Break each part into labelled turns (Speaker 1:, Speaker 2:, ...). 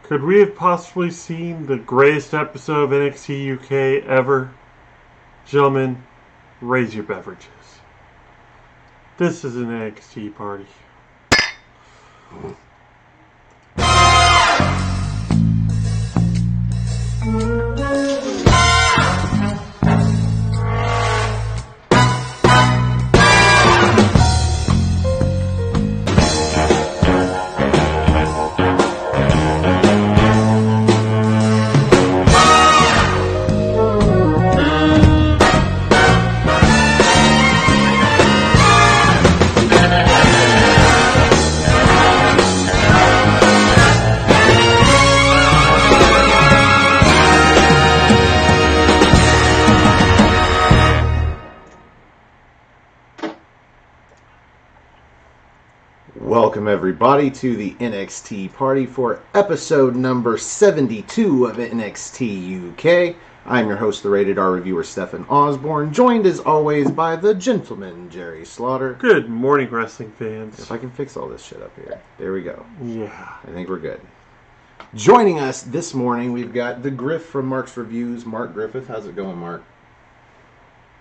Speaker 1: Could we have possibly seen the greatest episode of NXT UK ever? Gentlemen, raise your beverages. This is an NXT party.
Speaker 2: Welcome everybody to the NXT party for episode number 72 of NXT UK. I'm your host, the Rated R reviewer, Stefan Osborne, joined as always by the gentleman, Jerry Slaughter.
Speaker 1: Good morning, wrestling fans.
Speaker 2: If I can fix all this shit up here. There we go.
Speaker 1: Yeah.
Speaker 2: I think we're good. Joining us this morning, we've got the Griff from Mark's Reviews, Mark Griffith. How's it going, Mark?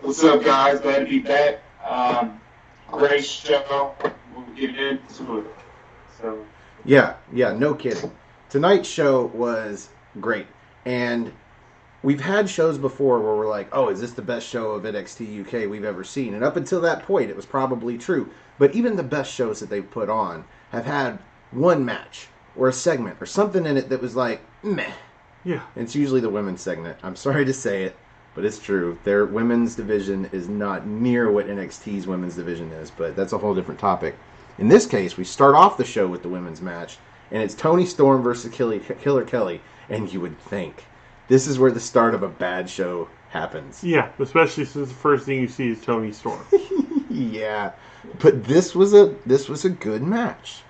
Speaker 3: What's up, guys? Glad to be back. Great show. We'll get into it. So.
Speaker 2: Yeah, no kidding. Tonight's show was great. And we've had shows before where we're like, oh, is this the best show of NXT UK we've ever seen? And up until that point, it was probably true. But even the best shows that they've put on have had one match or a segment or something in it that was like, meh.
Speaker 1: Yeah.
Speaker 2: And it's usually the women's segment. I'm sorry to say it, but it's true. Their women's division is not near what NXT's women's division is, but that's a whole different topic. In this case, we start off the show with the women's match, and it's Toni Storm versus Killer Kelly, and you would think this is where the start of a bad show happens.
Speaker 1: Yeah, especially since the first thing you see is Toni Storm.
Speaker 2: Yeah, but this was a good match.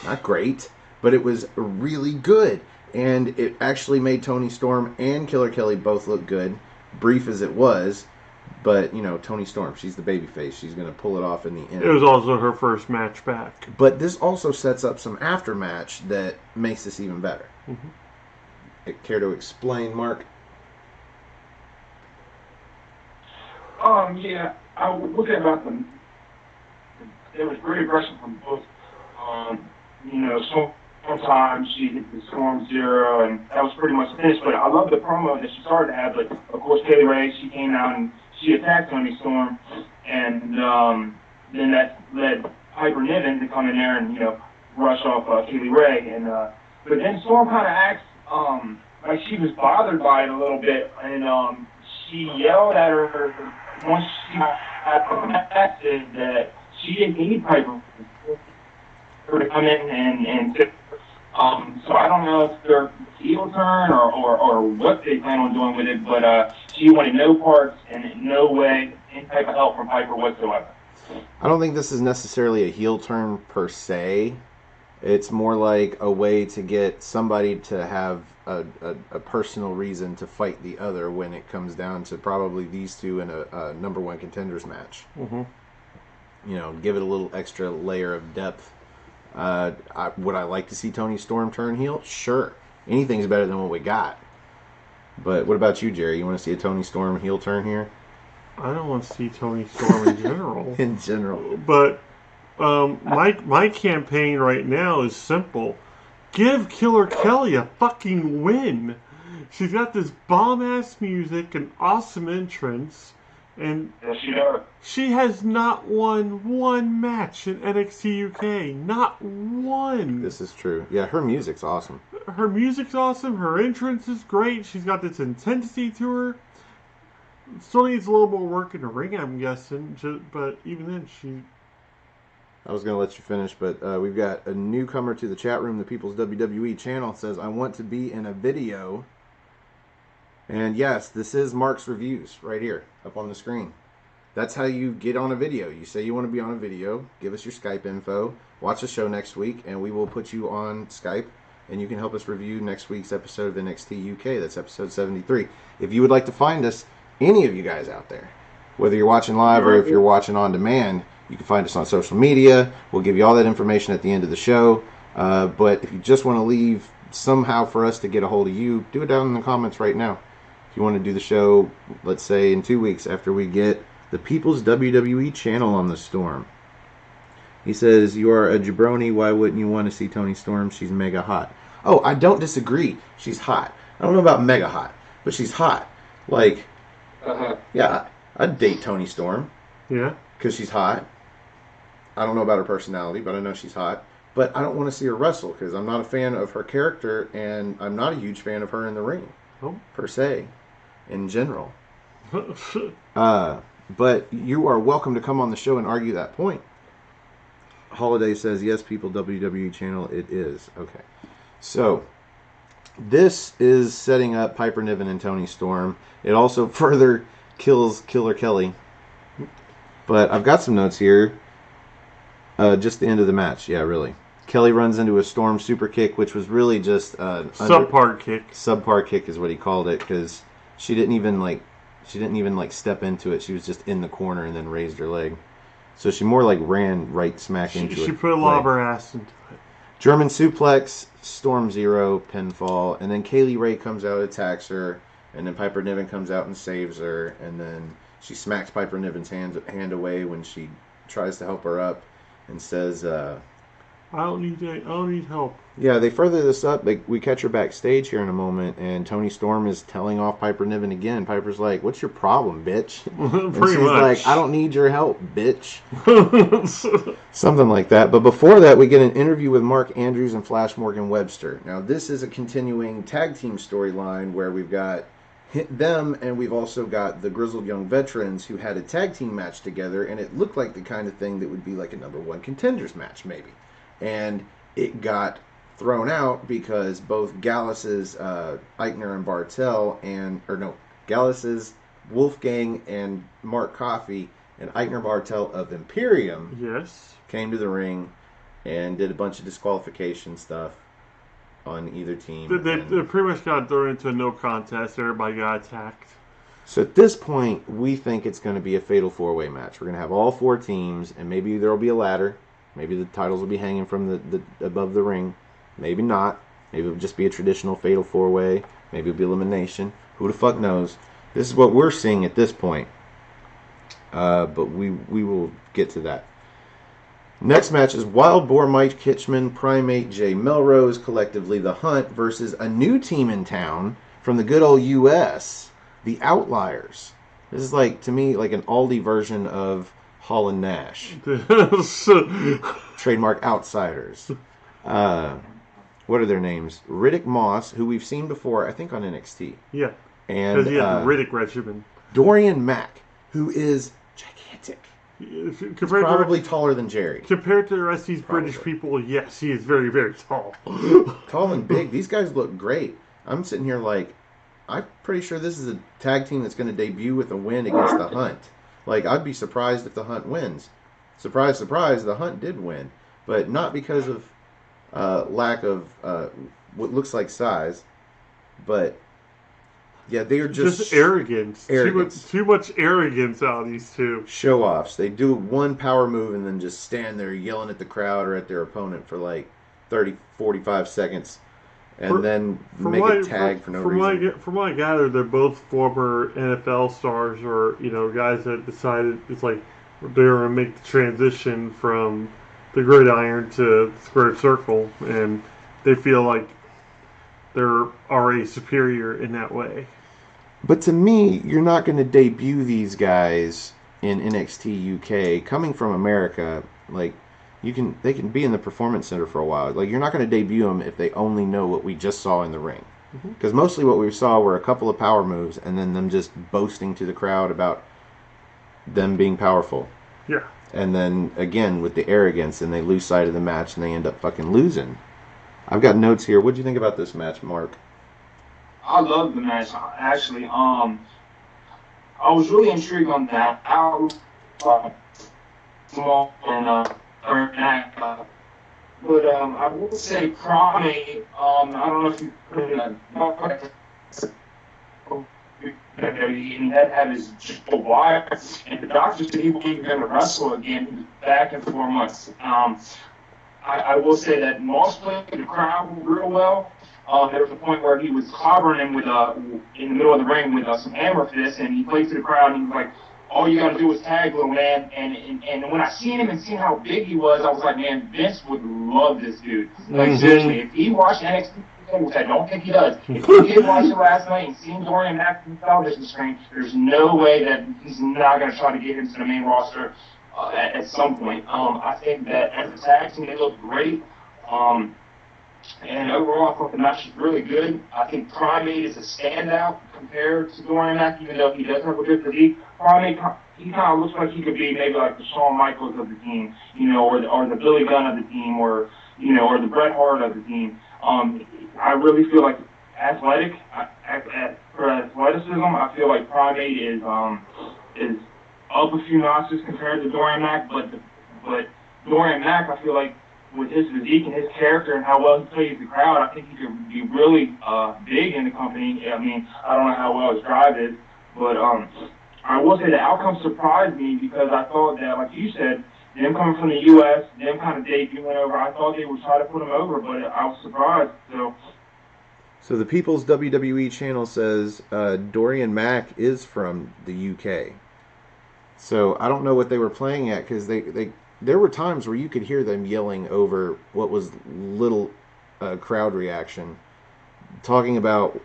Speaker 2: Not great, but it was really good, and it actually made Toni Storm and Killer Kelly both look good, brief as it was. But, you know, Toni Storm, she's the babyface. She's going to pull it off in the end.
Speaker 1: It was also her first match back.
Speaker 2: But this also sets up some aftermatch that makes this even better. Mm-hmm. Care to explain, Mark?
Speaker 3: Yeah, I was looking about them. There was great aggression from both. Sometimes she hit the Storm Zero, and that was pretty much finished. But I love the promo that she started to have. But, of course, Kaylee Ray, she came out and she attacked Toni Storm, and then that led Piper Niven to come in there and, rush off Kaylee Ray. And but then Storm kind of acts like she was bothered by it a little bit, and she yelled at her once she got the message that she didn't need Piper to come in and so I don't know if they're heel turn or what they plan on doing with it, but she wanted no parts and in no way any type of help from Piper whatsoever.
Speaker 2: I don't think this is necessarily a heel turn per se. It's more like a way to get somebody to have a personal reason to fight the other when it comes down to probably these two in a number one contenders match. Mm-hmm. Give it a little extra layer of depth. Would I like to see Toni Storm turn heel? Sure. Anything's better than what we got. But what about you, Jerry? You want to see a Toni Storm heel turn here?
Speaker 1: I don't want to see Toni Storm in general.
Speaker 2: In general.
Speaker 1: But my campaign right now is simple. Give Killer Kelly a fucking win. She's got this bomb-ass music, an awesome entrance. And
Speaker 3: yes, she does.
Speaker 1: She has not won one match in NXT UK. Not one.
Speaker 2: This is true. Yeah, her music's awesome.
Speaker 1: Her music's awesome. Her entrance is great. She's got this intensity to her. Still needs a little more work in the ring, I'm guessing. But even then, she...
Speaker 2: I was going to let you finish, but we've got a newcomer to the chat room, the People's WWE channel. It says, I want to be in a video. And yes, this is Mark's Reviews right here up on the screen. That's how you get on a video. You say you want to be on a video, give us your Skype info, watch the show next week, and we will put you on Skype, and you can help us review next week's episode of NXT UK. That's episode 73. If you would like to find us, any of you guys out there, whether you're watching live or if you're watching on demand, you can find us on social media. We'll give you all that information at the end of the show. But if you just want to leave somehow for us to get a hold of you, do it down in the comments right now. If you want to do the show, let's say in 2 weeks after we get the People's WWE channel on the Storm. He says, you are a jabroni. Why wouldn't you want to see Toni Storm? She's mega hot. Oh, I don't disagree. She's hot. I don't know about mega hot, but she's hot. Like, yeah, I'd date Toni Storm.
Speaker 1: Yeah.
Speaker 2: Because she's hot. I don't know about her personality, but I know she's hot. But I don't want to see her wrestle because I'm not a fan of her character, and I'm not a huge fan of her in the ring, per se, in general. But you are welcome to come on the show and argue that point. Holiday says, yes, people, WWE channel, it is. Okay. So, this is setting up Piper Niven and Toni Storm. It also further kills Killer Kelly. But I've got some notes here. Just the end of the match. Yeah, really. Kelly runs into a Storm super kick, which was really just
Speaker 1: subpar kick.
Speaker 2: Subpar kick is what he called it, because she didn't even step into it. She was just in the corner and then raised her leg. So she more like ran right smack into it.
Speaker 1: She put a lot of her ass into it.
Speaker 2: German suplex, Storm Zero, pinfall, and then Kaylee Ray comes out, attacks her, and then Piper Niven comes out and saves her, and then she smacks Piper Niven's hand away when she tries to help her up, and says,
Speaker 1: I don't need help.
Speaker 2: Yeah, they further this up. We catch her backstage here in a moment, and Toni Storm is telling off Piper Niven again. Piper's like, what's your problem, bitch? And she's like, I don't need your help, bitch. Something like that. But before that, we get an interview with Mark Andrews and Flash Morgan Webster. Now, this is a continuing tag team storyline where we've got them, and we've also got the Grizzled Young Veterans who had a tag team match together, and it looked like the kind of thing that would be like a #1 contenders match, maybe. And it got thrown out because both Gallus's Eichner and Bartel Gallus's Wolfgang and Mark Coffey and Eichner Bartel of Imperium came to the ring and did a bunch of disqualification stuff on either team.
Speaker 1: They pretty much got thrown into a no contest. Everybody got attacked.
Speaker 2: So at this point, we think it's going to be a fatal 4-way match. We're going to have all 4 teams, and maybe there will be a ladder. Maybe the titles will be hanging from the above the ring. Maybe not. Maybe it'll just be a traditional fatal 4-way. Maybe it'll be elimination. Who the fuck knows? This is what we're seeing at this point. But we will get to that. Next match is Wild Boar Mike Kitchman, Primate Jay Melrose, collectively The Hunt, versus a new team in town from the good old U.S., the Outliers. This is like, to me, like an Aldi version of Hall and Nash. Trademark Outsiders. What are their names? Riddick Moss, who we've seen before, I think on NXT.
Speaker 1: Yeah.
Speaker 2: And
Speaker 1: because he had the Riddick regimen.
Speaker 2: Dorian Mack, who is gigantic. He's probably taller than Jerry.
Speaker 1: Compared to the rest of these British people, yes, he is very, very tall.
Speaker 2: Tall and big. These guys look great. I'm sitting here like, I'm pretty sure this is a tag team that's going to debut with a win against The Hunt. Like, I'd be surprised if The Hunt wins. Surprise, surprise, The Hunt did win. But not because of lack of what looks like size. But, yeah, they are just
Speaker 1: arrogance. Too much arrogance out of these two.
Speaker 2: Show-offs. They do one power move and then just stand there yelling at the crowd or at their opponent for like 30, 45 seconons. And then make a tag for no reason.
Speaker 1: From what I gather, they're both former NFL stars, or guys that decided it's like they're gonna make the transition from the gridiron to the square circle, and they feel like they're already superior in that way.
Speaker 2: But to me, you're not going to debut these guys in NXT UK coming from America. Like, they can be in the Performance Center for a while. Like, you're not going to debut them if they only know what we just saw in the ring. Because mostly what we saw were a couple of power moves and then them just boasting to the crowd about them being powerful.
Speaker 1: Yeah.
Speaker 2: And then, again, with the arrogance, and they lose sight of the match and they end up fucking losing. I've got notes here. What do you think about this match, Mark?
Speaker 3: I love the match, actually. I was really intrigued on that. Small and but I will say Primate. I don't know if you put it and that had his jaw wire, and the doctor said he wasn't going to wrestle again back in 4 months. I will say that Moss played the crowd real well. There was a point where he was clobbering him with in the middle of the ring with some hammer fists, and he played to the crowd, and he was like, all you got to do is tag, little man. And when I seen him and seen how big he was, I was like, man, Vince would love this dude. Like, seriously, if he watched NXT UK, which I don't think he does, if he did watch it last night and seen Dorian Mack on the television screen, there's no way that he's not going to try to get him to the main roster at some point. I think that as a tag team, they look great. And overall, I thought the match was really good. I think Primate is a standout compared to Dorian Mack, even though he does have a good physique. Primate, he kind of looks like he could be maybe like the Shawn Michaels of the team, or the Billy Gunn of the team, or the Bret Hart of the team. I really feel like for athleticism, I feel like Primate is up a few notches compared to Dorian Mack, but Dorian Mack, I feel like, with his physique and his character and how well he plays the crowd, I think he could be really big in the company. I mean, I don't know how well his drive is, but I will say the outcome surprised me because I thought that, like you said, them coming from the U.S., them kind of debuting over, I thought they would try to put him over, but I was surprised.
Speaker 2: So the People's WWE channel says Dorian Mack is from the UK. So I don't know what they were playing at because there were times where you could hear them yelling over what was little crowd reaction, talking about,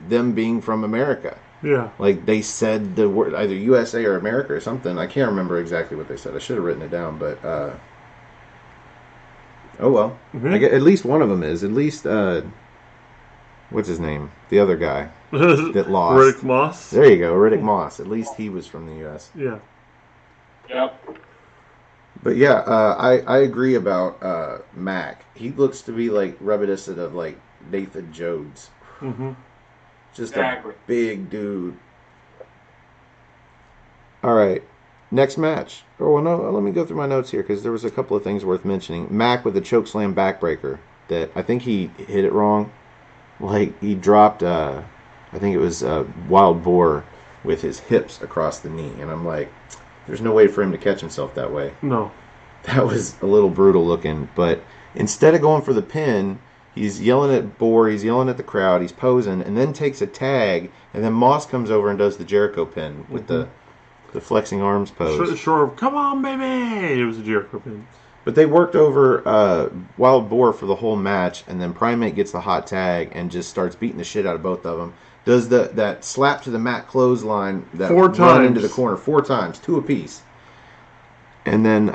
Speaker 2: them being from America.
Speaker 1: Yeah.
Speaker 2: Like they said the word either USA or America or something. I can't remember exactly what they said. I should have written it down, but oh well. Mm-hmm. At least one of them is. At least what's his name? The other guy that lost.
Speaker 1: Riddick Moss.
Speaker 2: There you go, Riddick Moss. At least he was from the US.
Speaker 1: Yeah.
Speaker 3: Yep.
Speaker 2: But yeah, I agree about Mac. He looks to be like reminiscent of like Nathan Jones.
Speaker 1: Mm-hmm.
Speaker 2: Just exactly. A big dude. All right, next match. Oh well, no, let me go through my notes here because there was a couple of things worth mentioning. Mac with a chokeslam backbreaker that I think he hit it wrong. Like he dropped, I think it was Wild Boar with his hips across the knee, and I'm like, there's no way for him to catch himself that way.
Speaker 1: No.
Speaker 2: That was a little brutal looking. But instead of going for the pin, he's yelling at Boar, he's yelling at the crowd, he's posing, and then takes a tag, and then Moss comes over and does the Jericho pin with the flexing arms pose.
Speaker 1: Sure, come on, baby! It was a Jericho pin.
Speaker 2: But they worked over Wild Boar for the whole match, and then Primate gets the hot tag and just starts beating the shit out of both of them. Does that slap to the mat clothesline that
Speaker 1: 4
Speaker 2: run
Speaker 1: times
Speaker 2: into the corner 4 times, 2 apiece. And then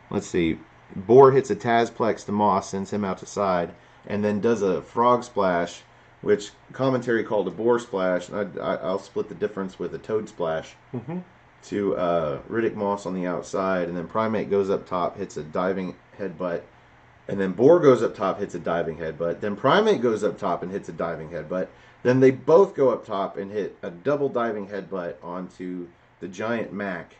Speaker 2: let's see, Boar hits a Tazplex to Moss, sends him out to side, and then does a frog splash, which commentary called a Boar splash. And I'll split the difference with a Toad splash to Riddick Moss on the outside, and then Primate goes up top, hits a diving headbutt. And then Boar goes up top, hits a diving headbutt. Then Primate goes up top and hits a diving headbutt. Then they both go up top and hit a double diving headbutt onto the giant Mac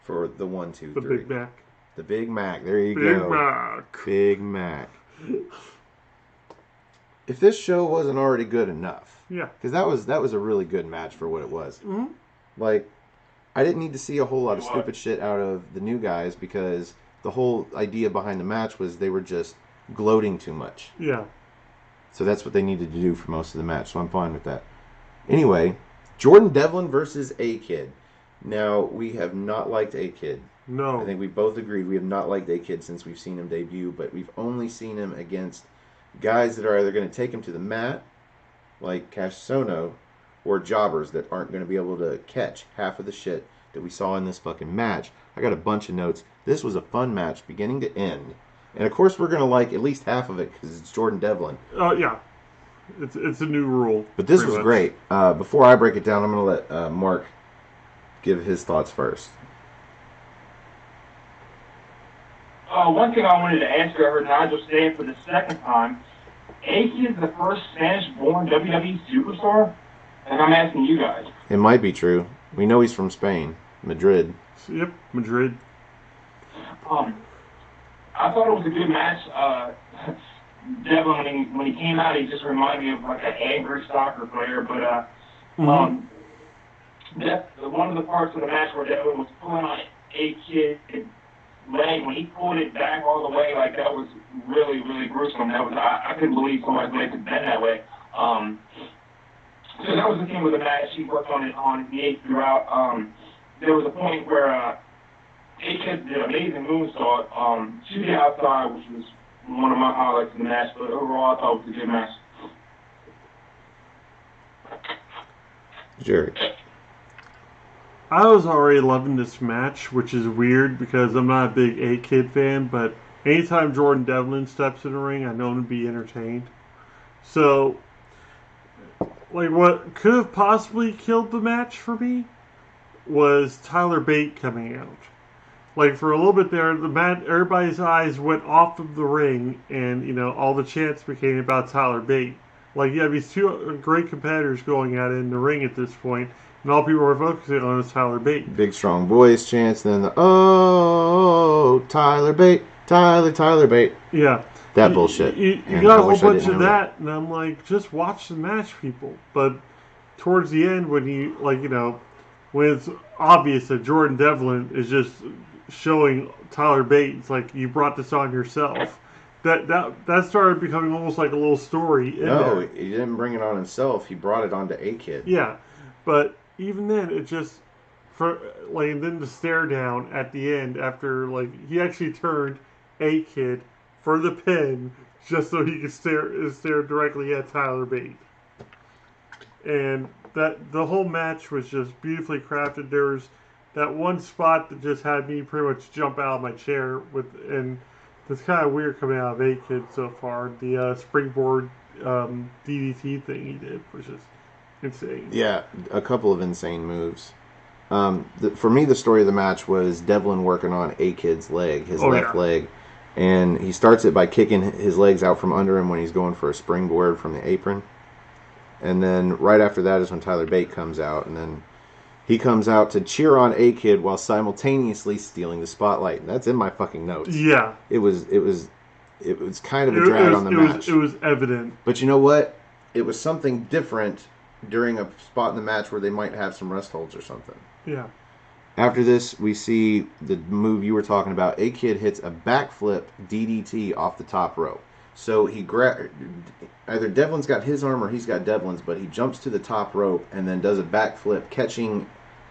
Speaker 2: for the 1, 2, 3.
Speaker 1: The Big Mac.
Speaker 2: The Big Mac. There you go.
Speaker 1: Big Mac.
Speaker 2: Big Mac. If this show wasn't already good enough.
Speaker 1: Yeah.
Speaker 2: Because that was a really good match for what it was.
Speaker 1: Mm-hmm.
Speaker 2: Like, I didn't need to see a whole lot of stupid shit out of the new guys because the whole idea behind the match was they were just gloating too much.
Speaker 1: Yeah.
Speaker 2: So that's what they needed to do for most of the match, so I'm fine with that. Anyway, Jordan Devlin versus A-Kid. Now, we have not liked A-Kid.
Speaker 1: No.
Speaker 2: I think we both agreed we have not liked A-Kid since we've seen him debut, but we've only seen him against guys that are either going to take him to the mat, like Cash Sono, or jobbers that aren't going to be able to catch half of the shit that we saw in this fucking match. I got a bunch of notes. This was a fun match, beginning to end. And of course we're going to like at least half of it because it's Jordan Devlin.
Speaker 1: Yeah. It's a new rule.
Speaker 2: But this was great. Before I break it down, I'm going to let Mark give his thoughts first.
Speaker 3: One thing I wanted to ask you, I heard Nigel say it for the second time. A-Kid is the first Spanish-born WWE superstar? And I'm asking you guys.
Speaker 2: It might be true. We know he's from Spain. Madrid.
Speaker 1: Yep, Madrid.
Speaker 3: I thought it was a good match. Devlin, when he came out, he just reminded me of like an angry soccer player. But one of the parts of the match where Devlin was pulling on A-Kid way, like, that was really, really gruesome. That was, I couldn't believe somebody's leg could bend that way. So that was the theme of the match. He worked on it on the 8th throughout. There was a point where A-Kid did an amazing moonsault to the outside, which was one of my highlights of the match, but overall I thought it was a good match.
Speaker 2: Jerry.
Speaker 1: I was already loving this match, which is weird because I'm not a big A-Kid fan, but anytime Jordan Devlin steps in the ring, I know him to be entertained. So, like, what could have possibly killed the match for me was Tyler Bate coming out. Like, for a little bit there, the match, everybody's eyes went off of the ring, and, you know, all the chants became about Tyler Bate. Like, you have these two great competitors going at it in the ring at this point, and all people were focusing on is Tyler Bate.
Speaker 2: Big strong boys chants, and then the, oh, Tyler Bate, Tyler Bate.
Speaker 1: Yeah.
Speaker 2: That bullshit.
Speaker 1: You got a whole bunch of that, and I'm like, just watch the match, people. But towards the end, when you, like, you know, when it's obvious that Jordan Devlin is just showing Tyler Bate, it's like, you brought this on yourself. That started becoming almost like a little story in there.
Speaker 2: He didn't bring it on himself. He brought it onto A-Kid.
Speaker 1: Yeah, but even then, it just, and then the stare down at the end after, like, he actually turned A-Kid for the pin just so he could stare directly at Tyler Bate. And that the whole match was just beautifully crafted. There was that one spot that just had me pretty much jump out of my chair and it's kind of weird coming out of A-Kid so far. The springboard DDT thing he did was just insane.
Speaker 2: Yeah, a couple of insane moves. For me, the story of the match was Devlin working on A-Kid's leg, his left leg. And he starts it by kicking his legs out from under him when he's going for a springboard from the apron. And then right after that is when Tyler Bate comes out. And then he comes out to cheer on A-Kid while simultaneously stealing the spotlight. And that's in my fucking notes. Yeah. It was kind of a drag on the match.
Speaker 1: It was evident.
Speaker 2: But you know what? It was something different during a spot in the match where they might have some rest holds or something.
Speaker 1: Yeah.
Speaker 2: After this, we see the move you were talking about. A-Kid hits a backflip DDT off the top rope. So he either Devlin's got his arm or he's got Devlin's, but he jumps to the top rope and then does a backflip, catching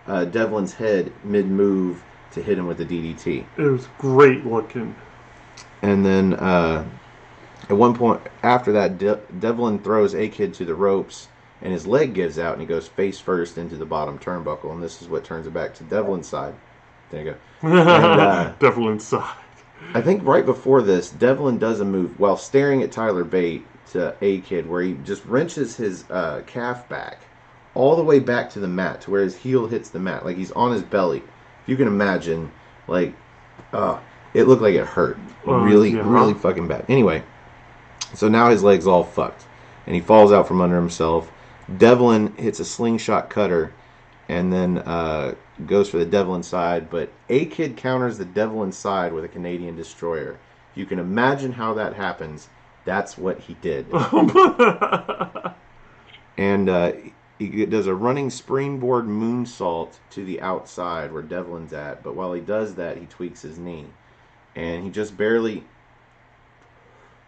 Speaker 2: Devlin's head mid-move to hit him with the DDT.
Speaker 1: It was great looking.
Speaker 2: And then at one point after that, Devlin throws A-Kid to the ropes, and his leg gives out, and he goes face first into the bottom turnbuckle, and this is what turns it back to Devlin's side. There you go. And,
Speaker 1: Devlin's side.
Speaker 2: I think right before this, Devlin does a move while staring at Tyler Bate to A-Kid, where he just wrenches his calf back all the way back to the mat, to where his heel hits the mat, like he's on his belly. If you can imagine, like, it looked like it hurt. Really fucking bad. Anyway, so now his leg's all fucked, and he falls out from under himself. Devlin hits a slingshot cutter and then goes for the Devlin side, but A-Kid counters the Devlin side with a Canadian Destroyer. If you can imagine how that happens, that's what he did. And he does a running springboard moonsault to the outside where Devlin's at, but while he does that, he tweaks his knee. And he just barely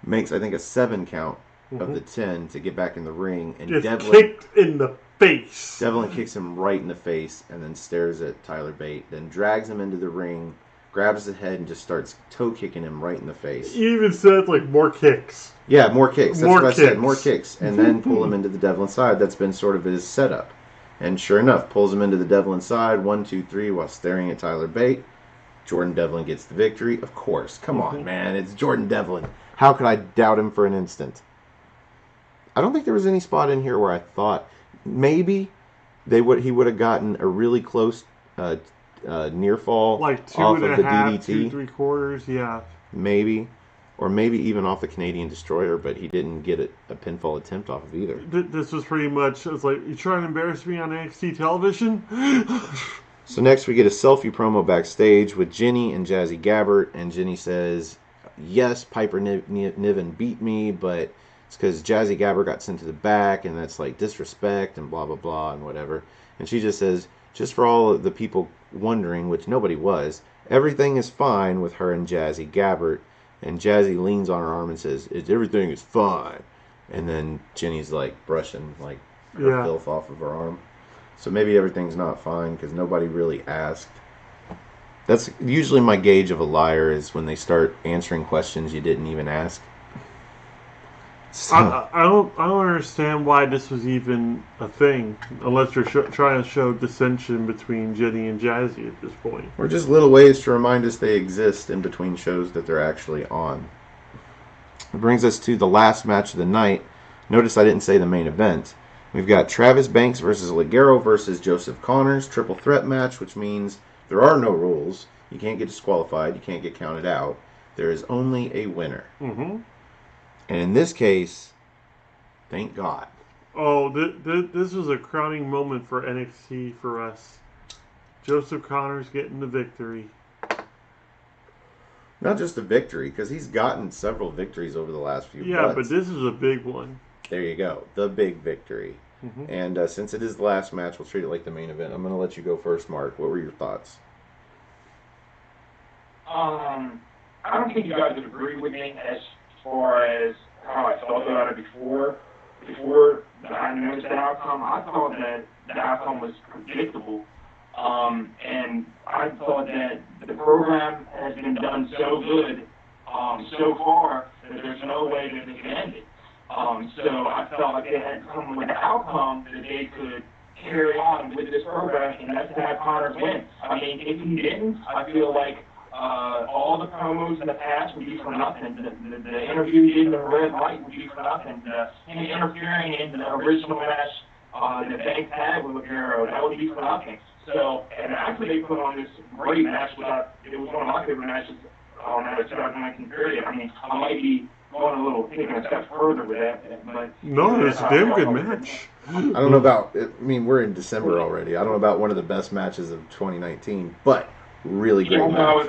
Speaker 2: makes, I think, a 7 count of the 10 to get back in the ring, and
Speaker 1: just
Speaker 2: Devlin
Speaker 1: kicked in the face.
Speaker 2: Devlin kicks him right in the face and then stares at Tyler Bate, then drags him into the ring, grabs his head, and just starts toe kicking him right in the face.
Speaker 1: He even said, like, more kicks.
Speaker 2: Yeah, more kicks. That's what I said, more kicks. And then pull him into the Devlin side. That's been sort of his setup. And sure enough, pulls him into the Devlin side, 1, 2, 3, while staring at Tyler Bate. Jordan Devlin gets the victory. Of course. Come on, man. It's Jordan Devlin. How could I doubt him for an instant? I don't think there was any spot in here where I thought maybe he would have gotten a really close near fall,
Speaker 1: like
Speaker 2: off of the DDT.
Speaker 1: 2 3/4, yeah.
Speaker 2: Maybe. Or maybe even off the Canadian Destroyer, but he didn't get a pinfall attempt off of either.
Speaker 1: This was pretty much, it's like, you trying to embarrass me on NXT television?
Speaker 2: So next we get a selfie promo backstage with Jenny and Jazzy Gabbert, and Jenny says, yes, Piper Niven beat me, but it's because Jazzy Gabbert got sent to the back, and that's like disrespect, and blah, blah, blah, and whatever. And she just says, just for all of the people wondering, which nobody was, everything is fine with her and Jazzy Gabbert. And Jazzy leans on her arm and says, everything is fine. And then Jenny's like brushing like her filth off of her arm. So maybe everything's not fine because nobody really asked. That's usually my gauge of a liar is when they start answering questions you didn't even ask. So.
Speaker 1: I don't understand why this was even a thing, unless you're trying to show dissension between Jenny and Jazzy at this point.
Speaker 2: Or just little ways to remind us they exist in between shows that they're actually on. It brings us to the last match of the night. Notice I didn't say the main event. We've got Travis Banks versus Ligero versus Joseph Connors. Triple threat match, which means there are no rules. You can't get disqualified. You can't get counted out. There is only a winner.
Speaker 1: Mm-hmm.
Speaker 2: And in this case, thank God.
Speaker 1: Oh, this was a crowning moment for NXT for us. Joseph Connors getting the victory.
Speaker 2: Not just a victory, because he's gotten several victories over the last few months.
Speaker 1: Yeah, but this is a big one.
Speaker 2: There you go. The big victory. Mm-hmm. And since it is the last match, we'll treat it like the main event. I'm going to let you go first, Mark. What were your thoughts?
Speaker 3: I don't think you guys would agree with me as far as how I felt about it before I noticed the outcome. I thought that the outcome was predictable. And I thought that the program has been done so good so far that there's no way that they can end it. So I felt like they had come with the outcome that they could carry on with this program, and that's to have Connors win. I mean, if he didn't, I feel like all the promos in the past would be for nothing. The interview he did in the red light would be for nothing. Him interfering in the original match that Banks had with Ligero, that would be for nothing. So, and actually they put on this great match. It was one of my favorite matches on that 2019 period. I mean, I might be going a little, taking a step further with that. But
Speaker 1: no, it's a damn good match.
Speaker 2: I don't know about, I mean, we're in December already. I don't know about one of the best matches of 2019, but really great match.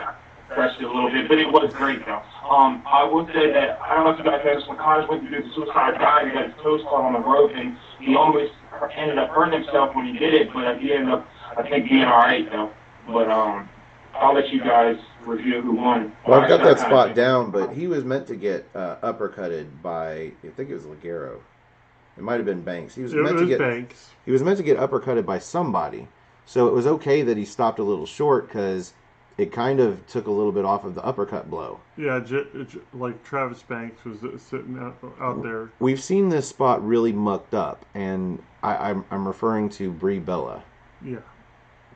Speaker 3: Pressed it a little bit, but it was great though. I would say that, I don't know if you guys noticed, when Connors went to do the suicide dive, he got his toes caught on the rope, and he almost ended up hurting himself when he did it, but he ended up, I think, being alright though. But I'll let you guys review who won.
Speaker 2: Well, I've got that spot down, but he was meant to get uppercutted by, I think it was Ligero. It might have been Banks. He was meant to get uppercutted by somebody. So it was okay that he stopped a little short because it kind of took a little bit off of the uppercut blow.
Speaker 1: Yeah, like Travis Banks was sitting out there.
Speaker 2: We've seen this spot really mucked up, and I'm referring to Brie Bella.
Speaker 1: Yeah.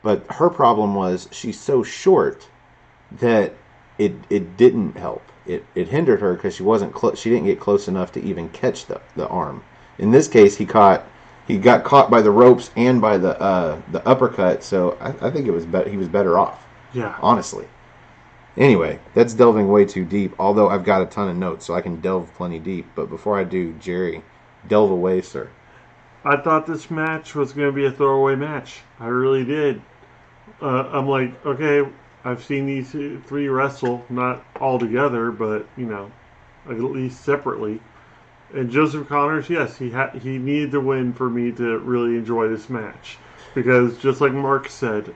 Speaker 2: But her problem was she's so short that it didn't help. It hindered her because she didn't get close enough to even catch the arm. In this case, he got caught by the ropes and by the uppercut. So I think he was better off.
Speaker 1: Yeah.
Speaker 2: Honestly. Anyway, that's delving way too deep. Although I've got a ton of notes, so I can delve plenty deep. But before I do, Jerry, delve away, sir.
Speaker 1: I thought this match was going to be a throwaway match. I really did. I'm like, okay, I've seen these three wrestle, not all together, but, at least separately. And Joseph Connors, yes, he needed to win for me to really enjoy this match. Because, just like Mark said,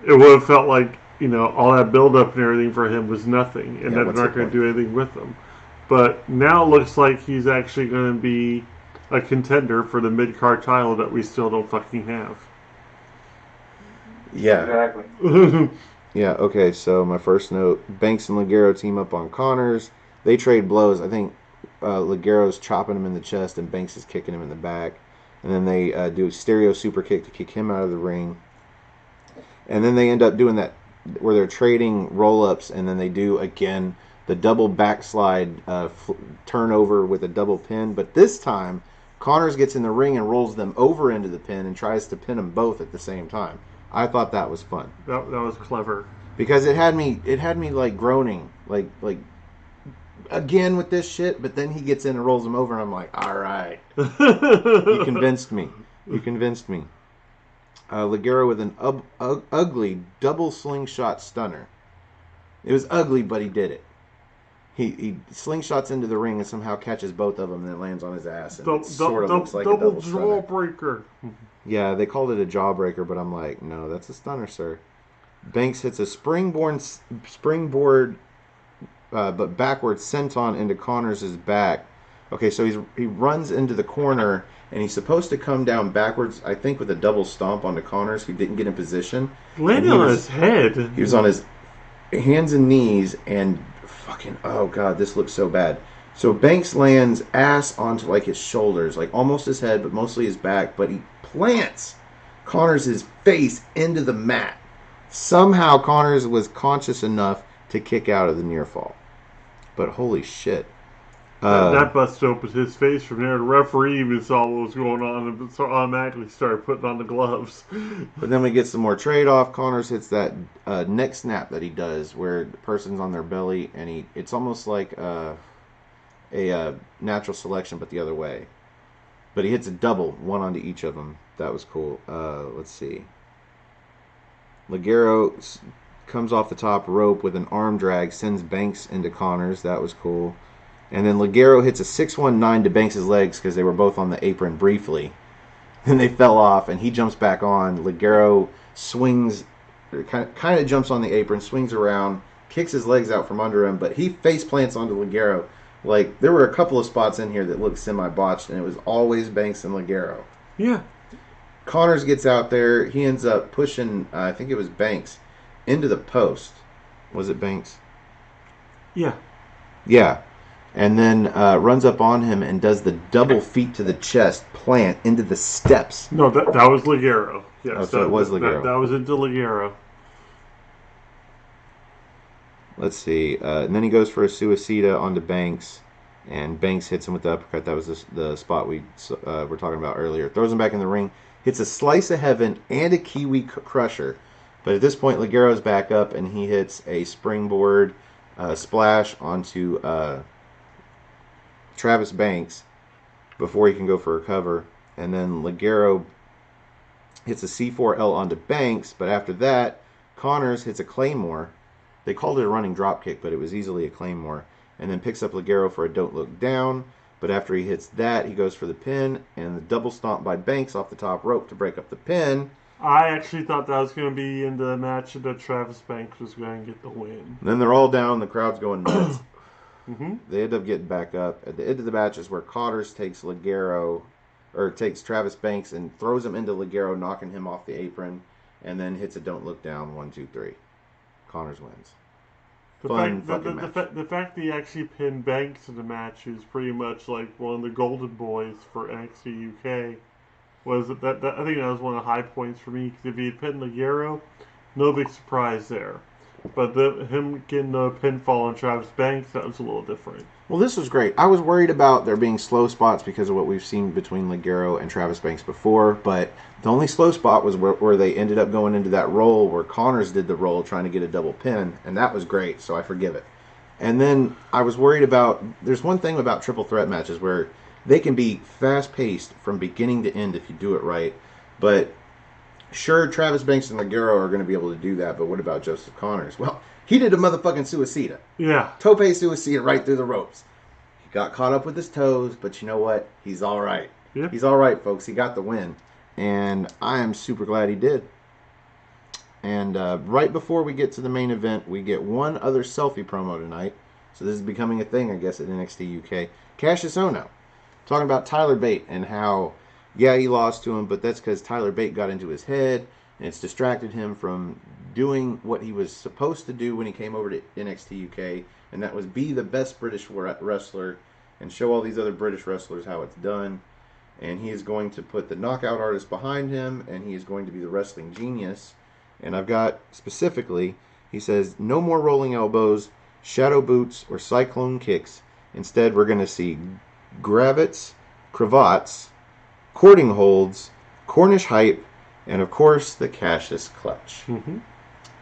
Speaker 1: it would have felt like, all that build-up and everything for him was nothing. And that they're not going to do anything with him. But now it looks like he's actually going to be a contender for the mid-card title that we still don't fucking have.
Speaker 2: Yeah.
Speaker 3: Exactly.
Speaker 2: Yeah, okay, so my first note, Banks and Ligero team up on Connors. They trade blows. I think Ligero's chopping him in the chest and Banks is kicking him in the back. And then they do a stereo super kick to kick him out of the ring. And then they end up doing that where they're trading roll-ups, and then they do, again, the double backslide turnover with a double pin. But this time, Connors gets in the ring and rolls them over into the pin and tries to pin them both at the same time. I thought that was fun.
Speaker 1: That was clever.
Speaker 2: Because it had me like groaning, like again with this shit, but then he gets in and rolls him over and I'm like, all right. You convinced me. Ligero with an ugly double slingshot stunner. It was ugly, but he did it. He slingshots into the ring and somehow catches both of them and then lands on his ass. And it sort of looks like a double
Speaker 1: jawbreaker.
Speaker 2: Yeah, they called it a jawbreaker, but I'm like, no, that's a stunner, sir. Banks hits a springboard but backwards senton into Connors' back. Okay, so he runs into the corner, and he's supposed to come down backwards, I think, with a double stomp onto Connors. He didn't get in position.
Speaker 1: Landed on his head.
Speaker 2: He was on his hands and knees, and fucking, oh god, this looks so bad. So Banks lands ass onto like his shoulders, like almost his head, but mostly his back, but he plants Connors' face into the mat. Somehow Connors was conscious enough to kick out of the near fall. But holy shit.
Speaker 1: That busted open his face from there. The referee even saw what was going on and so automatically started putting on the gloves.
Speaker 2: But then we get some more trade-off. Connors hits that neck snap that he does where the person's on their belly, and it's almost like a natural selection, but the other way. But he hits a double, one onto each of them. That was cool. Let's see. Ligero comes off the top rope with an arm drag, sends Banks into Connors. That was cool. And then Ligero hits a 619 to Banks' legs because they were both on the apron briefly. Then they fell off, and he jumps back on. Ligero swings, kind of jumps on the apron, swings around, kicks his legs out from under him, but he face plants onto Ligero. Like, there were a couple of spots in here that looked semi-botched, and it was always Banks and Ligero.
Speaker 1: Yeah.
Speaker 2: Connors gets out there. He ends up pushing, I think it was Banks, into the post. Was it Banks?
Speaker 1: Yeah.
Speaker 2: Yeah. And then runs up on him and does the double feet to the chest plant into the steps.
Speaker 1: No, that was Ligero. Yes,
Speaker 2: oh, so it was Ligero.
Speaker 1: That was into Ligero.
Speaker 2: Let's see. And then he goes for a suicida onto Banks. And Banks hits him with the uppercut. That was the spot we were talking about earlier. Throws him back in the ring. Hits a slice of heaven and a Kiwi crusher. But at this point, Ligero's back up and he hits a springboard splash onto Travis Banks before he can go for a cover. And then Ligero hits a C4L onto Banks. But after that, Connors hits a Claymore. They called it a running dropkick, but it was easily a Claymore. And then picks up Ligero for a don't look down. But after he hits that, he goes for the pin. And the double stomp by Banks off the top rope to break up the pin.
Speaker 1: I actually thought that was going to be in the match that Travis Banks was going to get the win.
Speaker 2: And then they're all down. The crowd's going nuts.
Speaker 1: Mm-hmm.
Speaker 2: They end up getting back up. At the end of the match is where Connors takes Travis Banks and throws him into Ligero, knocking him off the apron. And then hits a don't look down, 1, 2, 3. Connors wins.
Speaker 1: The fact that he actually pinned Banks in the match is pretty much like one of the golden boys for NXT UK. I think that was one of the high points for me, because if he had pinned Ligero, no big surprise there. But him getting the pinfall on Travis Banks, that was a little different.
Speaker 2: Well, this was great. I was worried about there being slow spots because of what we've seen between Ligero and Travis Banks before, but the only slow spot was where they ended up going into that roll where Connors did the roll trying to get a double pin, and that was great, so I forgive it. And then I was worried about, there's one thing about triple threat matches where they can be fast-paced from beginning to end if you do it right, but sure, Travis Banks and Ligero are going to be able to do that, but what about Joseph Connors? Well, he did a motherfucking suicida.
Speaker 1: Yeah.
Speaker 2: Tope suicida right through the ropes. He got caught up with his toes, but you know what? He's all right.
Speaker 1: Yep.
Speaker 2: He's all right, folks. He got the win, and I am super glad he did. And right before we get to the main event, we get one other selfie promo tonight. So this is becoming a thing, I guess, at NXT UK. Cassius Ohno talking about Tyler Bate and how, yeah, he lost to him, but that's because Tyler Bate got into his head, and it's distracted him from doing what he was supposed to do when he came over to NXT UK, and that was be the best British wrestler and show all these other British wrestlers how it's done. And he is going to put the knockout artist behind him, and he is going to be the wrestling genius. And I've got specifically, he says, no more rolling elbows, shadow boots, or cyclone kicks. Instead, we're going to see gravets, cravats, cording holds, Cornish hype, and of course the Cassius clutch.
Speaker 1: Mm-hmm.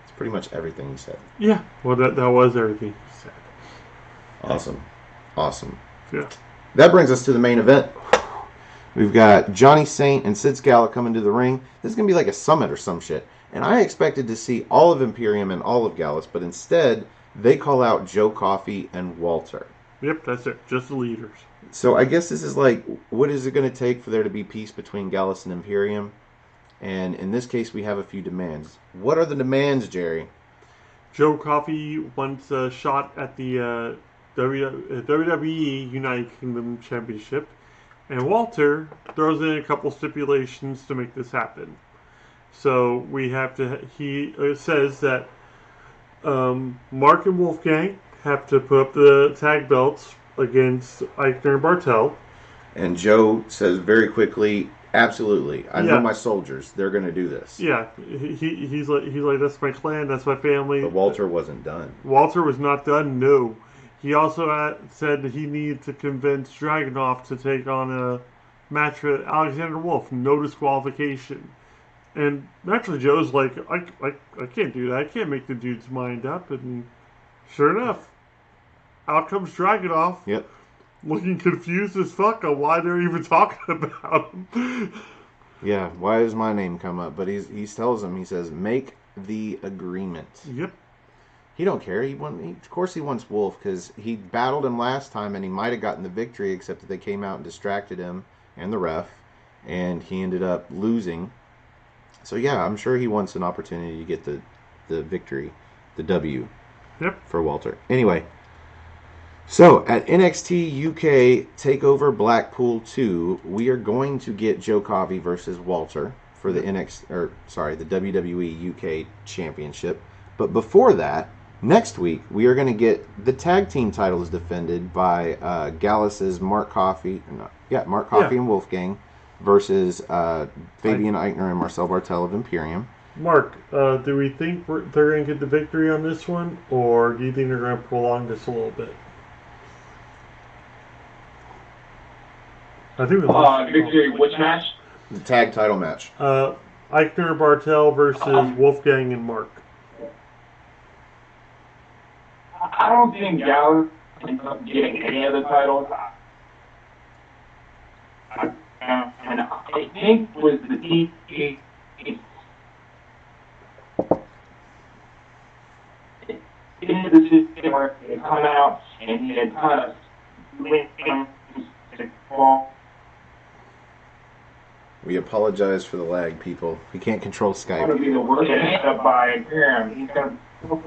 Speaker 2: It's pretty much everything he said.
Speaker 1: Yeah, well, that was everything he said.
Speaker 2: Awesome.
Speaker 1: Yeah.
Speaker 2: That brings us to the main event. We've got Johnny Saint and Sid Scala coming to the ring. This is going to be like a summit or some shit. And I expected to see all of Imperium and all of Gallus, but instead, they call out Joe Coffey and Walter.
Speaker 1: Yep, that's it. Just the leaders.
Speaker 2: So I guess this is like, what is it going to take for there to be peace between Gallus and Imperium? And in this case, we have a few demands. What are the demands, Jerry?
Speaker 1: Joe Coffey wants a shot at the WWE United Kingdom Championship, and Walter throws in a couple stipulations to make this happen. So we have to. He says that Mark and Wolfgang have to put up the tag belts against Eichner and Bartel.
Speaker 2: And Joe says very quickly, absolutely. I know my soldiers. They're going to do this.
Speaker 1: Yeah, he's like that's my clan, that's my family.
Speaker 2: But Walter wasn't done.
Speaker 1: Walter was not done. No, he also said that he needed to convince Dragunov to take on a match with Alexander Wolf, no disqualification. And naturally, Joe's like, I can't do that. I can't make the dude's mind up. And sure enough, out comes Dragunov.
Speaker 2: Yep.
Speaker 1: Looking confused as fuck on why they're even talking about him.
Speaker 2: Yeah, why does my name come up? But he tells him, he says, make the agreement.
Speaker 1: Yep.
Speaker 2: He don't care. Of course he wants Wolf because he battled him last time and he might have gotten the victory, except that they came out and distracted him and the ref, and he ended up losing. So yeah, I'm sure he wants an opportunity to get the victory, the W.
Speaker 1: Yep.
Speaker 2: For Walter. Anyway. So, at NXT UK TakeOver Blackpool 2, we are going to get Joe Coffey versus Walter for the the WWE UK Championship. But before that, next week, we are going to get the tag team titles defended by Gallus' Mark Coffey and Wolfgang versus Fabian Eichner and Marcel Bartel of Imperium.
Speaker 1: Mark, do we think they're going to get the victory on this one, or do you think they're going to prolong this a little bit? I think
Speaker 3: victory, which match?
Speaker 2: The tag title match.
Speaker 1: Eichner Bartel versus Wolfgang and Mark.
Speaker 3: I don't think Gallus ends up getting any of the titles. And I think with the DP, in the system where they come out and he had kind of
Speaker 2: We apologize for the lag, people. We can't control Skype.
Speaker 3: Going to be the worst up by Imperium. He's going to.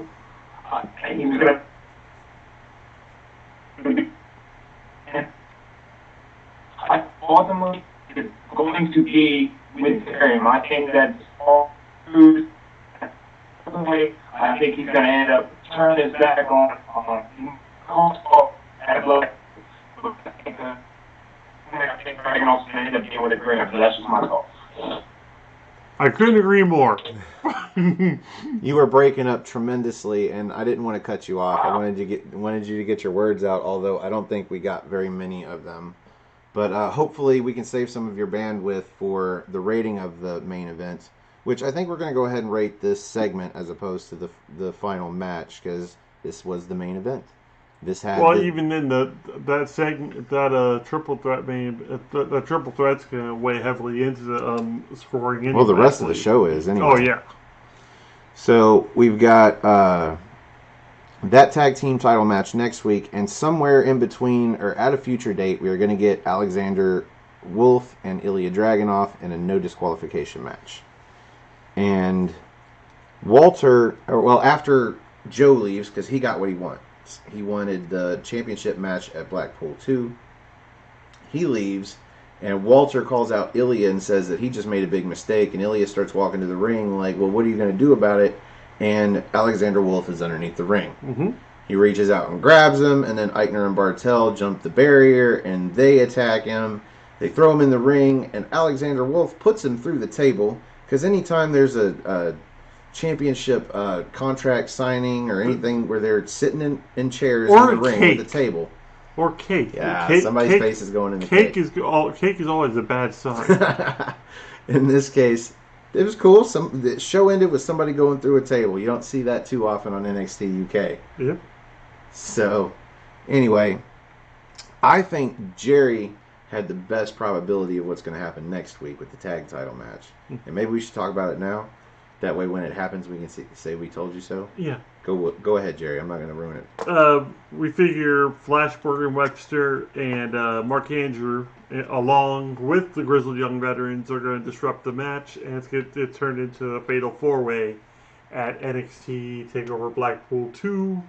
Speaker 3: Ultimately, it's going to be with Imperium. I think that's all. I think he's going to end up turning his back on at low. I think Dragunov's going to end up being with a Griff, but that's just my call.
Speaker 1: I couldn't agree more.
Speaker 2: You were breaking up tremendously, and I didn't want to cut you off. I wanted you to get your words out, although I don't think we got very many of them. But hopefully we can save some of your bandwidth for the rating of the main event, which I think we're going to go ahead and rate this segment as opposed to the final match, because this was the main event. This had
Speaker 1: even in that segment, that triple threat the triple threat's going to weigh heavily into the scoring. Anyway.
Speaker 2: Well, the rest of the show is anyway.
Speaker 1: Oh yeah.
Speaker 2: So we've got that tag team title match next week, and somewhere in between or at a future date, we are going to get Alexander Wolf and Ilya Dragunov in a no disqualification match. And Walter, after Joe leaves, because he got what he wanted. He wanted the championship match at Blackpool 2. He leaves, and Walter calls out Ilya and says that he just made a big mistake, and Ilya starts walking to the ring like, well, what are you going to do about it? And Alexander Wolf is underneath the ring.
Speaker 1: Mm-hmm.
Speaker 2: He reaches out and grabs him, and then Eichner and Bartel jump the barrier, and they attack him. They throw him in the ring, and Alexander Wolf puts him through the table, because anytime there's a championship contract signing or anything where they're sitting in chairs in the ring with the table.
Speaker 1: Or cake.
Speaker 2: Yeah, somebody's face is going in the cake.
Speaker 1: Cake is always a bad sign.
Speaker 2: In this case, it was cool. The show ended with somebody going through a table. You don't see that too often on NXT UK.
Speaker 1: Yep.
Speaker 2: So, anyway, I think Jerry had the best probability of what's going to happen next week with the tag title match. And maybe we should talk about it now. That way, when it happens, we can say we told you so.
Speaker 1: Yeah.
Speaker 2: Go ahead, Jerry. I'm not going to ruin it.
Speaker 1: We figure Flashburg and Webster and Mark Andrew, along with the Grizzled Young Veterans, are going to disrupt the match, and it's going to turn into a fatal four-way. at NXT TakeOver Blackpool 2,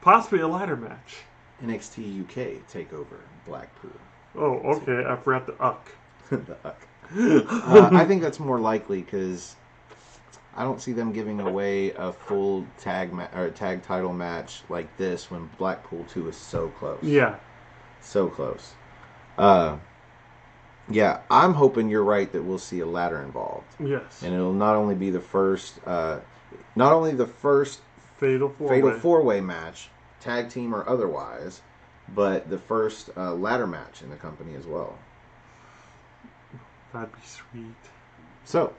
Speaker 1: possibly a ladder match.
Speaker 2: NXT UK Takeover Blackpool.
Speaker 1: Oh, okay. I forgot the UCK.
Speaker 2: The I think that's more likely because I don't see them giving away a full tag title match like this when Blackpool 2 is so close.
Speaker 1: Yeah.
Speaker 2: So close. Yeah, I'm hoping you're right that we'll see a ladder involved.
Speaker 1: Yes.
Speaker 2: And it'll not only be the first
Speaker 1: Fatal
Speaker 2: four-way match, tag team or otherwise, but the first ladder match in the company as well.
Speaker 1: That'd be sweet.
Speaker 2: So,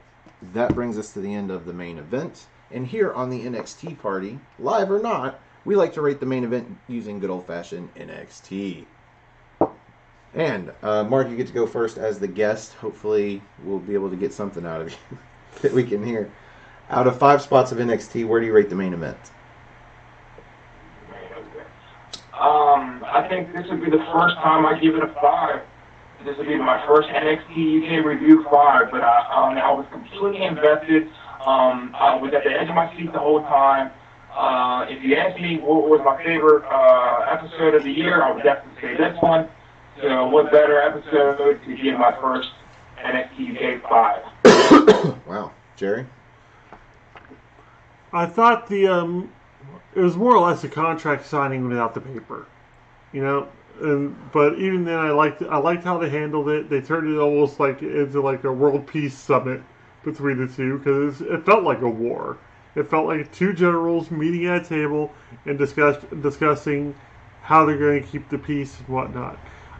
Speaker 2: that brings us to the end of the main event. And here on the NXT party, live or not, we like to rate the main event using good old-fashioned NXT. And, Mark, you get to go first as the guest. Hopefully, we'll be able to get something out of you that we can hear. Out of 5 spots of NXT, where do you rate the main event?
Speaker 3: I think this would be the first time I give it a 5. This would be my first NXT UK review 5, but I was completely invested. I was at the edge of my seat the whole time. If you ask me what was my favorite episode of the year, I would definitely say this one. So what better episode to give my first NXT UK 5?
Speaker 2: Wow. Jerry?
Speaker 1: I thought it was more or less a contract signing without the paper, you know. But even then, I liked how they handled it. They turned it almost like into like a world peace summit between the two because it felt like a war. It felt like two generals meeting at a table and discussing how they're going to keep the peace and whatnot.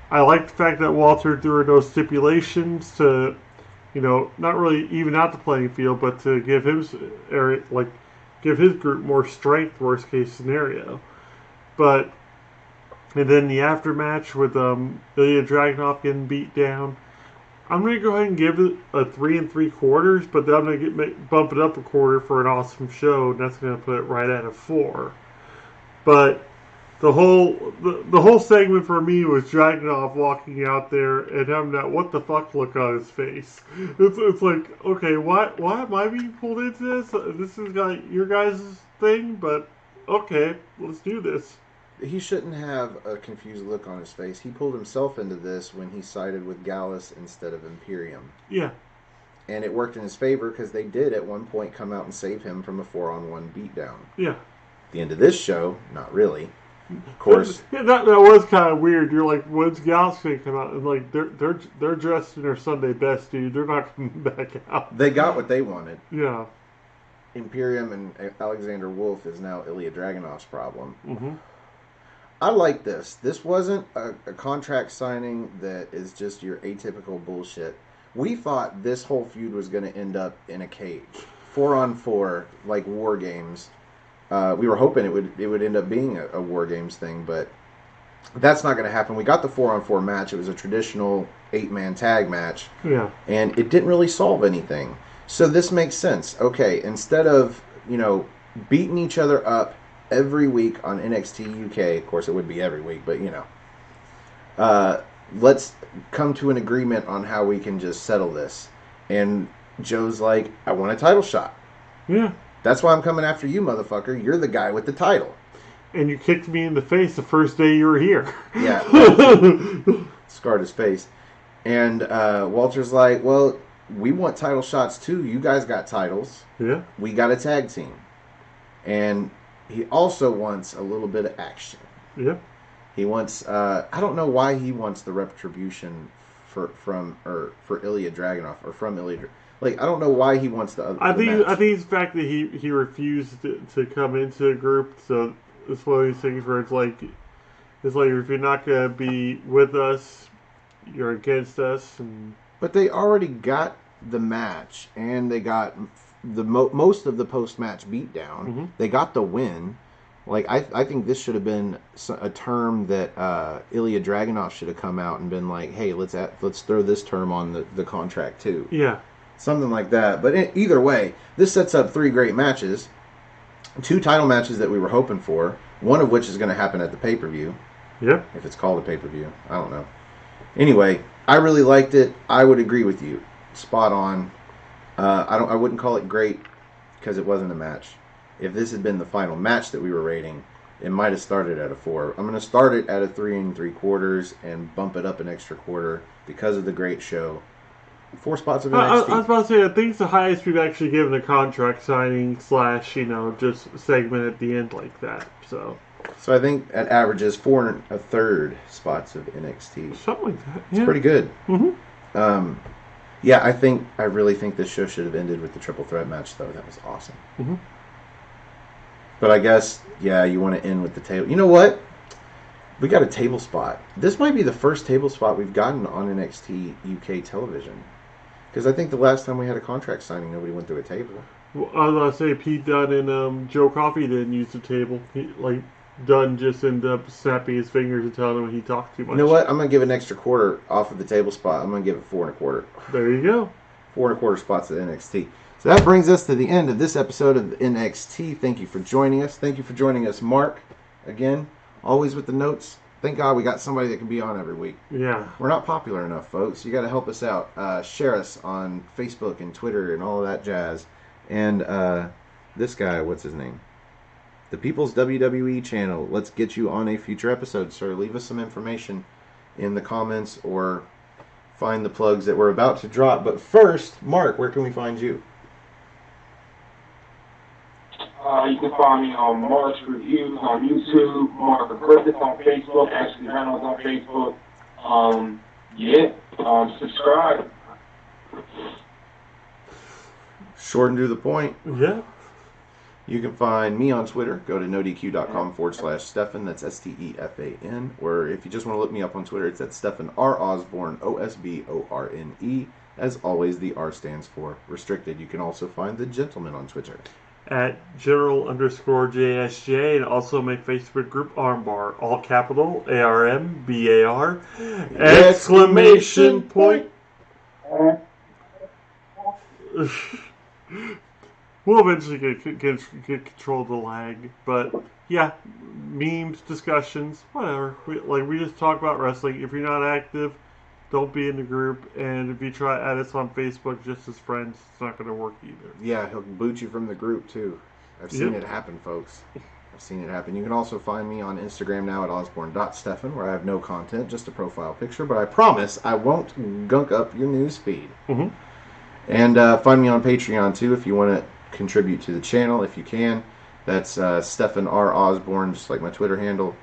Speaker 1: I like the fact that Walter, there were no stipulations to, you know, not really even out the playing field, but to give his group more strength, worst case scenario. But, and then the aftermatch with Ilya Dragunov getting beat down. I'm going to go ahead and give it a 3 3/4, but then I'm going to bump it up a quarter for an awesome show, and that's going to put it right at a 4. But the whole segment for me was Dragunov walking out there and having that what the fuck look on his face. It's like, okay, why am I being pulled into this? This is like your guys' thing, but okay, let's do this.
Speaker 2: He shouldn't have a confused look on his face. He pulled himself into this when he sided with Gallus instead of Imperium.
Speaker 1: Yeah.
Speaker 2: And it worked in his favor because they did at one point come out and save him from a 4-on-1 beatdown.
Speaker 1: Yeah.
Speaker 2: At the end of this show, not really. Of course.
Speaker 1: Yeah, that was kind of weird. You're like, when's Gallus going to come out? And like, they're dressed in their Sunday best, dude. They're not coming back out.
Speaker 2: They got what they wanted.
Speaker 1: Yeah.
Speaker 2: Imperium and Alexander Wolf is now Ilya Dragunov's problem.
Speaker 1: Mm-hmm.
Speaker 2: I like this. This wasn't a contract signing that is just your atypical bullshit. We thought this whole feud was going to end up in a cage. 4-on-4, like War Games. We were hoping it would end up being a War Games thing, but that's not going to happen. We got the 4-on-4 match. It was a traditional 8-man tag match.
Speaker 1: Yeah.
Speaker 2: And it didn't really solve anything. So this makes sense. Okay, instead of, beating each other up every week on NXT UK, of course it would be every week, but let's come to an agreement on how we can just settle this. And Joe's like, I want a title shot.
Speaker 1: Yeah.
Speaker 2: That's why I'm coming after you, motherfucker. You're the guy with the title.
Speaker 1: And you kicked me in the face the first day you were here.
Speaker 2: Yeah. Scarred his face. And Walter's like, well, we want title shots too. You guys got titles.
Speaker 1: Yeah. We
Speaker 2: got a tag team. And he also wants a little bit of action.
Speaker 1: Yeah.
Speaker 2: He wants, I don't know why he wants the retribution for Ilya Dragunov, or from Ilya Dragunov. Like, I don't know why he wants the other.
Speaker 1: I think it's the fact that he refused to come into a group. So it's one of these things where it's like if you're not gonna be with us, you're against us.
Speaker 2: But they already got the match, and they got the most of the post-match beatdown.
Speaker 1: Mm-hmm.
Speaker 2: They got the win. Like, I think this should have been a term that Ilya Dragunov should have come out and been like, hey, let's throw this term on the contract too.
Speaker 1: Yeah.
Speaker 2: Something like that. But either way, this sets up 3 great matches. 2 title matches that we were hoping for. One of which is going to happen at the pay-per-view.
Speaker 1: Yeah.
Speaker 2: If it's called a pay-per-view. I don't know. Anyway, I really liked it. I would agree with you. Spot on. I wouldn't call it great because it wasn't a match. If this had been the final match that we were rating, it might have started at a 4. I'm going to start it at a 3 3/4 and bump it up an extra quarter because of the great show. 4 spots of NXT.
Speaker 1: I was about to say, I think it's the highest we've actually given a contract signing / just segment at the end like that. So
Speaker 2: I think it averages 4 1/3 spots of NXT.
Speaker 1: Something like that.
Speaker 2: It's pretty good.
Speaker 1: Mm-hmm.
Speaker 2: Yeah, I really think this show should have ended with the triple threat match, though. That was awesome.
Speaker 1: Mm-hmm.
Speaker 2: But I guess, yeah, you want to end with the table. You know what? We got a table spot. This might be the first table spot we've gotten on NXT UK television. Because I think the last time we had a contract signing, nobody went through a table.
Speaker 1: Well, I was going to say, Pete Dunne and Joe Coffey didn't use the table. Dunne just ended up snapping his fingers and telling him he talked too much.
Speaker 2: You know what? I'm going to give an extra quarter off of the table spot. I'm going to give it 4 1/4.
Speaker 1: There you go.
Speaker 2: 4 1/4 spots at NXT. So that brings us to the end of this episode of NXT. Thank you for joining us. Thank you for joining us, Mark. Again, always with the notes. Thank God we got somebody that can be on every week.
Speaker 1: Yeah.
Speaker 2: We're not popular enough, folks. You got to help us out. Share us on Facebook and Twitter and all of that jazz. And this guy, what's his name? The People's WWE channel. Let's get you on a future episode, sir. Leave us some information in the comments or find the plugs that we're about to drop. But first, Mark, where can we find you?
Speaker 3: You can find me on Mark's Reviews on YouTube, Mark Griff on Facebook, Ashley Reynolds on Facebook. Subscribe.
Speaker 2: Short and to the point.
Speaker 1: Yeah.
Speaker 2: You can find me on Twitter. Go to nodq.com/Stefan. That's STEFAN. Or if you just want to look me up on Twitter, it's at Stefan R. Osborne, OSBORNE. As always, the R stands for restricted. You can also find the gentleman on Twitter
Speaker 1: At General_JSJ, and also my Facebook group Armbar, all capital ARMBAR, exclamation point. We'll eventually get control of the lag, but yeah, memes, discussions, whatever. We just talk about wrestling. If you're not active, don't be in the group, and if you try to add us on Facebook just as friends, it's not going to work either.
Speaker 2: Yeah, he'll boot you from the group too. I've seen it happen, folks. I've seen it happen. You can also find me on Instagram now at osborne.stefan, where I have no content, just a profile picture, but I promise I won't gunk up your news feed.
Speaker 1: Mm-hmm.
Speaker 2: And find me on Patreon too if you want to contribute to the channel, if you can. That's Stefan R. Osborne, just like my Twitter handle.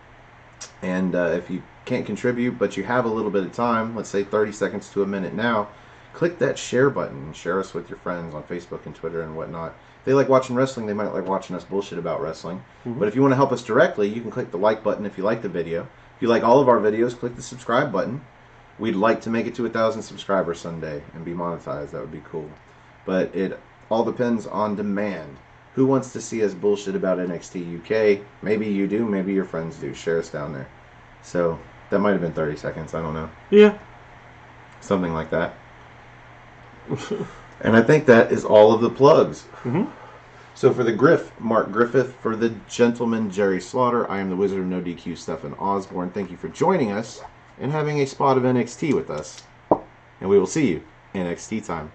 Speaker 2: And if you can't contribute, but you have a little bit of time, let's say 30 seconds to a minute now, click that share button and share us with your friends on Facebook and Twitter and whatnot. If they like watching wrestling, they might like watching us bullshit about wrestling. Mm-hmm. But if you want to help us directly, you can click the like button if you like the video. If you like all of our videos, click the subscribe button. We'd like to make it to 1,000 subscribers someday and be monetized. That would be cool. But it all depends on demand. Who wants to see us bullshit about NXT UK? Maybe you do, maybe your friends do. Share us down there. So that might have been 30 seconds, I don't know.
Speaker 1: Yeah.
Speaker 2: Something like that. And I think that is all of the plugs.
Speaker 1: Mm-hmm.
Speaker 2: So for the Griff, Mark Griffith. For the gentleman, Jerry Slaughter. I am the Wizard of No DQ, Stefan Osborne. Thank you for joining us and having a spot of NXT with us. And we will see you in NXT time.